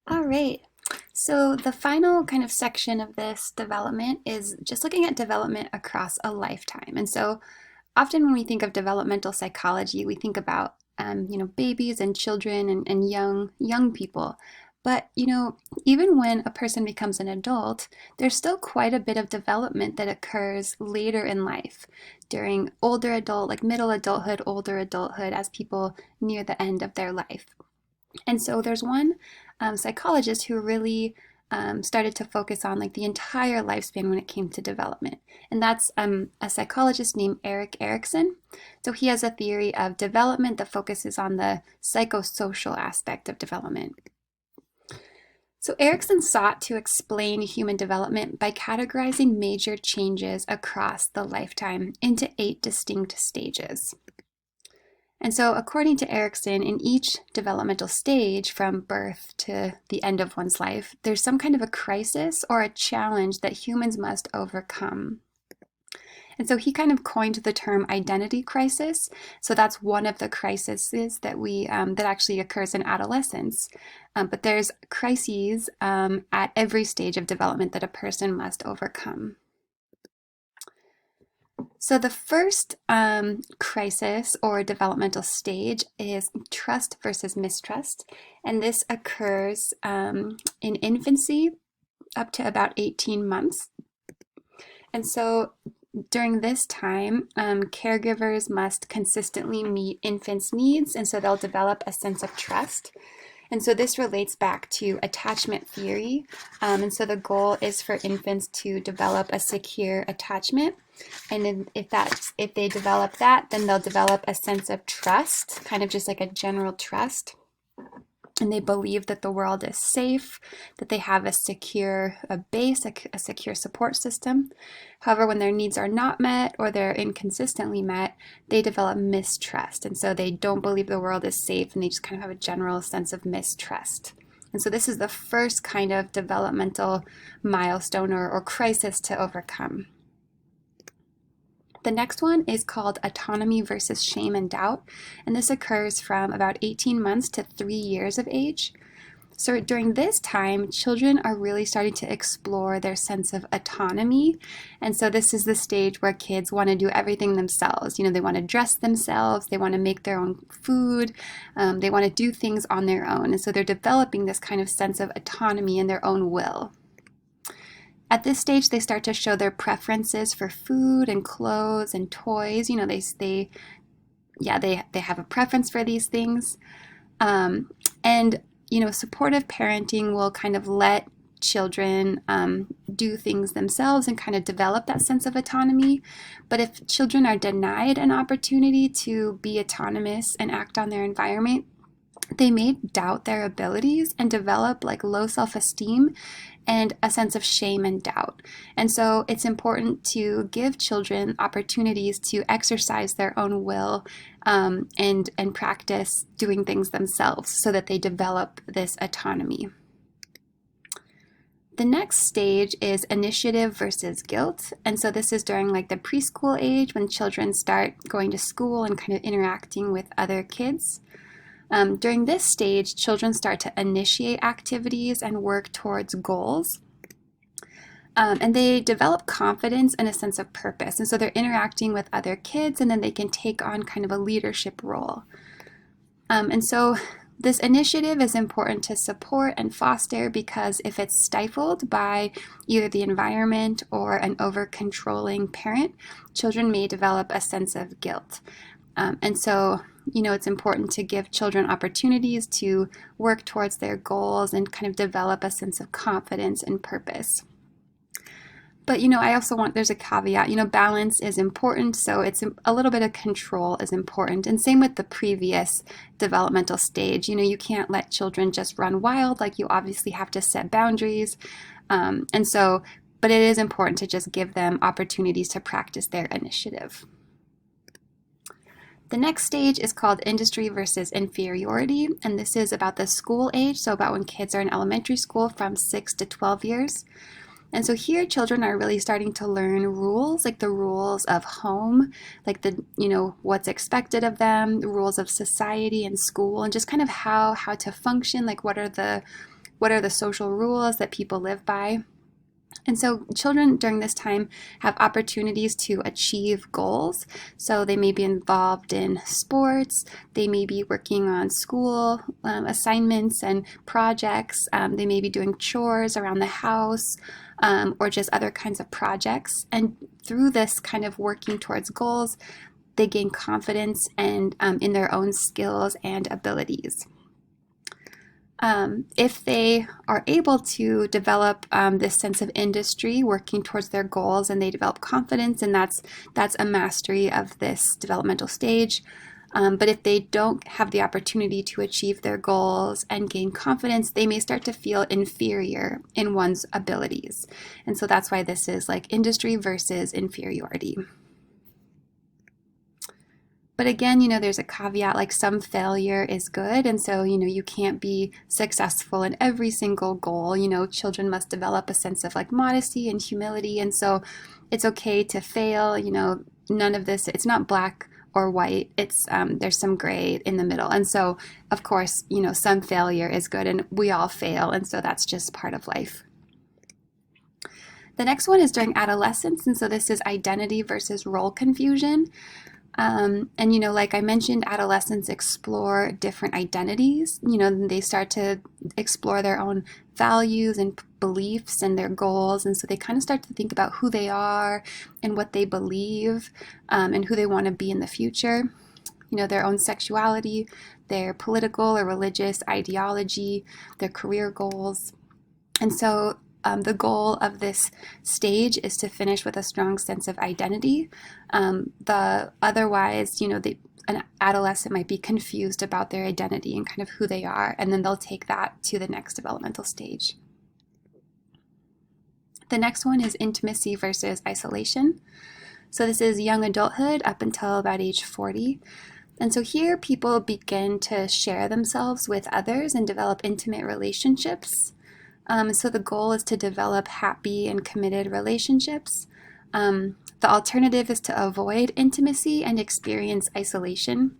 All right. So the final kind of section of this development is just looking at development across a lifetime. And so often when we think of developmental psychology, we think about babies and children and young people. But even when a person becomes an adult, there's still quite a bit of development that occurs later in life, during older adult, like middle adulthood, older adulthood, as people near the end of their life. And so there's one psychologist who really started to focus on like the entire lifespan when it came to development. And that's a psychologist named Eric Erikson. So he has a theory of development that focuses on the psychosocial aspect of development. So Erikson sought to explain human development by categorizing major changes across the lifetime into 8 distinct stages. And so, according to Erikson, in each developmental stage, from birth to the end of one's life, there's some kind of a crisis or a challenge that humans must overcome. And so he kind of coined the term identity crisis. So that's one of the crises that actually occurs in adolescence. But there's crises at every stage of development that a person must overcome. So the first crisis or developmental stage is trust versus mistrust. And this occurs in infancy up to about 18 months. And so during this time, caregivers must consistently meet infants' needs, and so they'll develop a sense of trust. And so this relates back to attachment theory. And so the goal is for infants to develop a secure attachment. And if they develop that, then they'll develop a sense of trust, kind of just like a general trust. And they believe that the world is safe, that they have a secure base, a secure support system. However, when their needs are not met or they're inconsistently met, they develop mistrust. And so they don't believe the world is safe, and they just kind of have a general sense of mistrust. And so this is the first kind of developmental milestone or crisis to overcome. The next one is called autonomy versus shame and doubt, and this occurs from about 18 months to 3 years of age. So during this time, children are really starting to explore their sense of autonomy. And so this is the stage where kids want to do everything themselves. They want to dress themselves, they want to make their own food, they want to do things on their own. And so they're developing this kind of sense of autonomy and their own will. At this stage, they start to show their preferences for food and clothes and toys. They have a preference for these things. And supportive parenting will kind of let children do things themselves and kind of develop that sense of autonomy. But if children are denied an opportunity to be autonomous and act on their environment, they may doubt their abilities and develop like low self-esteem and a sense of shame and doubt. And so it's important to give children opportunities to exercise their own will and practice doing things themselves so that they develop this autonomy. The next stage is initiative versus guilt. And so this is during like the preschool age when children start going to school and kind of interacting with other kids. During this stage, children start to initiate activities and work towards goals. And they develop confidence and a sense of purpose. And so they're interacting with other kids, and then they can take on kind of a leadership role. And so this initiative is important to support and foster, because if it's stifled by either the environment or an over-controlling parent, children may develop a sense of guilt. And so it's important to give children opportunities to work towards their goals and kind of develop a sense of confidence and purpose. But, I also there's a caveat, balance is important. So it's a little bit of control is important. And same with the previous developmental stage. You can't let children just run wild. Like, you obviously have to set boundaries. But it is important to just give them opportunities to practice their initiative. The next stage is called industry versus inferiority, and this is about the school age, so about when kids are in elementary school from 6 to 12 years. And so here children are really starting to learn rules, like the rules of home, like what's expected of them, the rules of society and school, and just kind of how to function, like what are what are the social rules that people live by. And so children during this time have opportunities to achieve goals. So they may be involved in sports, they may be working on school assignments and projects, they may be doing chores around the house, or just other kinds of projects. And through this kind of working towards goals, they gain confidence and in their own skills and abilities. If they are able to develop this sense of industry, working towards their goals, and they develop confidence, and that's a mastery of this developmental stage. But if they don't have the opportunity to achieve their goals and gain confidence, they may start to feel inferior in one's abilities. And so that's why this is like industry versus inferiority. But again, there's a caveat, like some failure is good. And so, you can't be successful in every single goal. Children must develop a sense of like modesty and humility. And so it's okay to fail. None of this, it's not black or white. It's there's some gray in the middle. And so, of course, some failure is good, and we all fail. And so that's just part of life. The next one is during adolescence. And so this is identity versus role confusion. And, like I mentioned, adolescents explore different identities. They start to explore their own values and beliefs and their goals. And so they kind of start to think about who they are and what they believe, and who they want to be in the future. Their own sexuality, their political or religious ideology, their career goals. And so the goal of this stage is to finish with a strong sense of identity. Otherwise, an adolescent might be confused about their identity and kind of who they are, and then they'll take that to the next developmental stage. The next one is intimacy versus isolation. So this is young adulthood up until about age 40. And so here people begin to share themselves with others and develop intimate relationships. So the goal is to develop happy and committed relationships. The alternative is to avoid intimacy and experience isolation.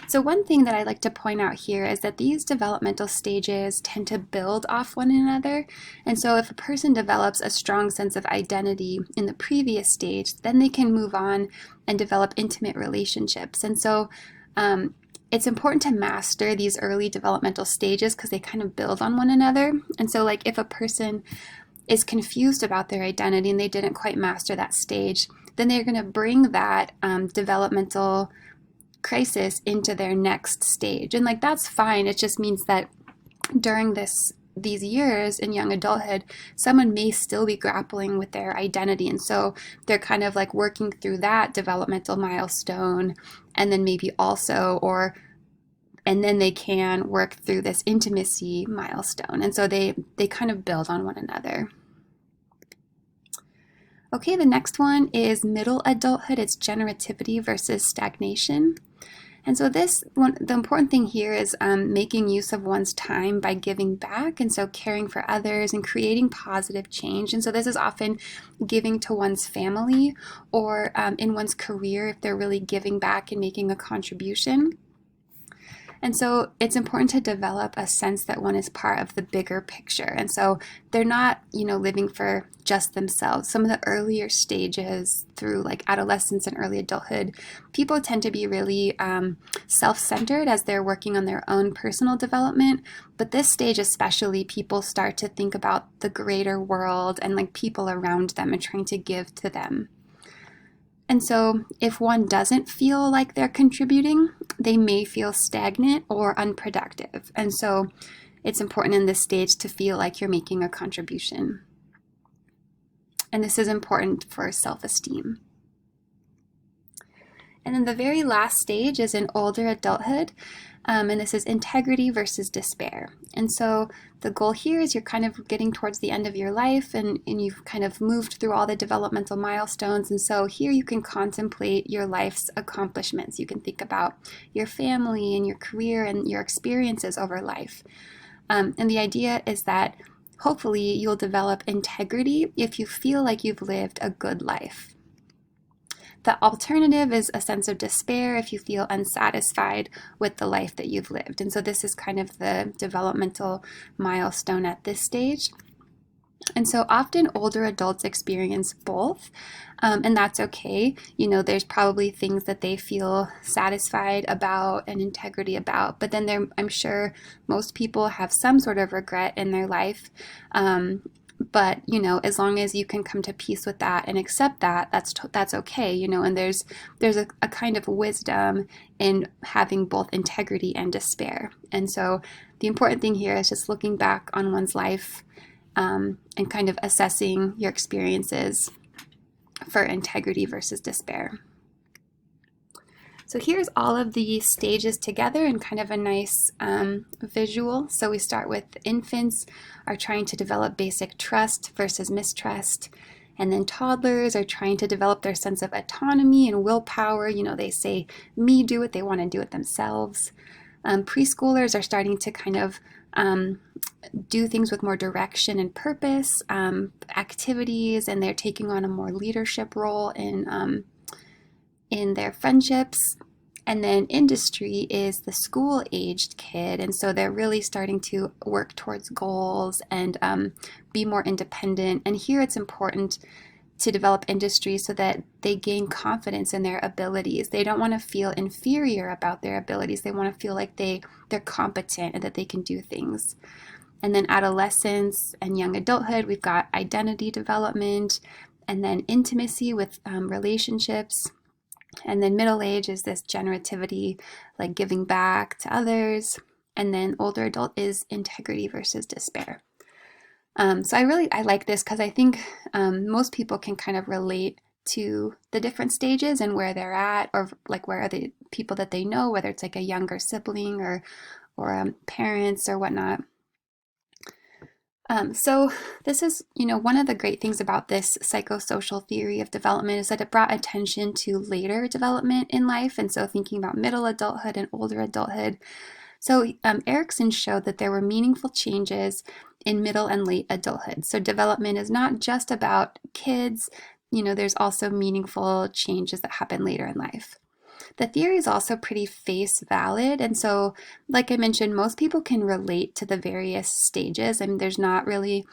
So one thing that I like to point out here is that these developmental stages tend to build off one another. And so if a person develops a strong sense of identity in the previous stage, then they can move on and develop intimate relationships. And so it's important to master these early developmental stages because they kind of build on one another. And so like if a person is confused about their identity and they didn't quite master that stage, then they're going to bring that developmental crisis into their next stage. And like that's fine. It just means that during these years in young adulthood, someone may still be grappling with their identity. And so they're kind of like working through that developmental milestone, and then maybe also, and then they can work through this intimacy milestone. And so they kind of build on one another. Okay, the next one is middle adulthood. It's generativity versus stagnation. And so the important thing here is making use of one's time by giving back, and so caring for others and creating positive change. And so this is often giving to one's family or in one's career if they're really giving back and making a contribution. And so it's important to develop a sense that one is part of the bigger picture. And so they're not, living for just themselves. Some of the earlier stages through like adolescence and early adulthood, people tend to be really self-centered as they're working on their own personal development. But this stage especially, people start to think about the greater world and like people around them and trying to give to them. And so if one doesn't feel like they're contributing, they may feel stagnant or unproductive. And so it's important in this stage to feel like you're making a contribution. And this is important for self-esteem. And then the very last stage is in older adulthood. And this is integrity versus despair. And so the goal here is you're kind of getting towards the end of your life and you've kind of moved through all the developmental milestones. And so here you can contemplate your life's accomplishments. You can think about your family and your career and your experiences over life. And the idea is that hopefully you'll develop integrity if you feel like you've lived a good life. the alternative is a sense of despair if you feel unsatisfied with the life that you've lived. And so this is kind of the developmental milestone at this stage. And so often older adults experience both, and that's okay. There's probably things that they feel satisfied about and integrity about, but then I'm sure most people have some sort of regret in their life. But as long as you can come to peace with that and accept that, that's okay. And there's a kind of wisdom in having both integrity and despair. And so the important thing here is just looking back on one's life, and kind of assessing your experiences for integrity versus despair. So here's all of the stages together in kind of a nice visual. So we start with infants are trying to develop basic trust versus mistrust. And then toddlers are trying to develop their sense of autonomy and willpower. They say me do it, they want to do it themselves. Preschoolers are starting to kind of do things with more direction and purpose, activities, and they're taking on a more leadership role in their friendships. And then industry is the school-aged kid, and so they're really starting to work towards goals and be more independent. And here it's important to develop industry so that they gain confidence in their abilities. They don't want to feel inferior about their abilities. They want to feel like they're competent and that they can do things. And then adolescence and young adulthood, we've got identity development, and then intimacy with relationships. And then middle age is this generativity, like giving back to others. And then older adult is integrity versus despair. So I like this because I think most people can kind of relate to the different stages and where they're at, or like where are the people that they know, whether it's like a younger sibling or parents or whatnot. So this is, one of the great things about this psychosocial theory of development is that it brought attention to later development in life. And so thinking about middle adulthood and older adulthood. So Erickson showed that there were meaningful changes in middle and late adulthood. So development is not just about kids, there's also meaningful changes that happen later in life. The theory is also pretty face valid. And so, like I mentioned, most people can relate to the various stages. I mean, there's not really,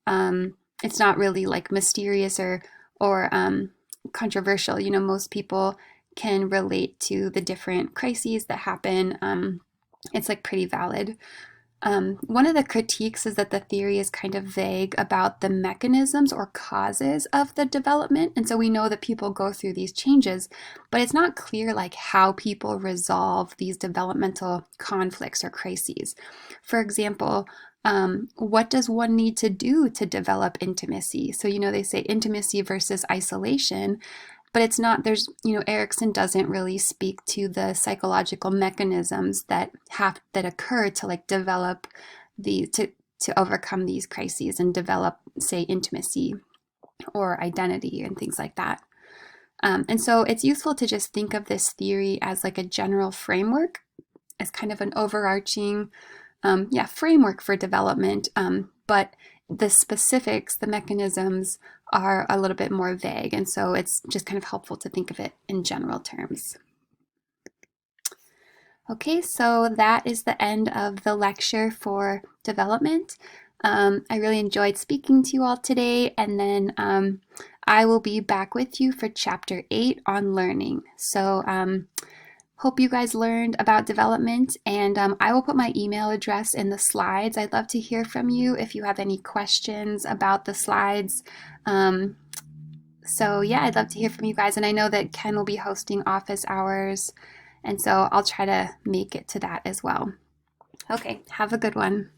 it's not really like mysterious or controversial. Most people can relate to the different crises that happen. It's like pretty valid. One of the critiques is that the theory is kind of vague about the mechanisms or causes of the development. And so we know that people go through these changes, but it's not clear like how people resolve these developmental conflicts or crises. For example, what does one need to do to develop intimacy? So, they say intimacy versus isolation. But it's not, Erickson doesn't really speak to the psychological mechanisms that occur to like develop to overcome these crises and develop, say, intimacy or identity and things like that. And so it's useful to just think of this theory as like a general framework, as kind of an overarching framework for development. But the specifics, the mechanisms are a little bit more vague. And so it's just kind of helpful to think of it in general terms. Okay, so that is the end of the lecture for development. I really enjoyed speaking to you all today. And then I will be back with you for chapter 8 on learning. So hope you guys learned about development, and I will put my email address in the slides. I'd love to hear from you if you have any questions about the slides. So yeah, I'd love to hear from you guys, and I know that Ken will be hosting office hours, and so I'll try to make it to that as well. Okay, have a good one.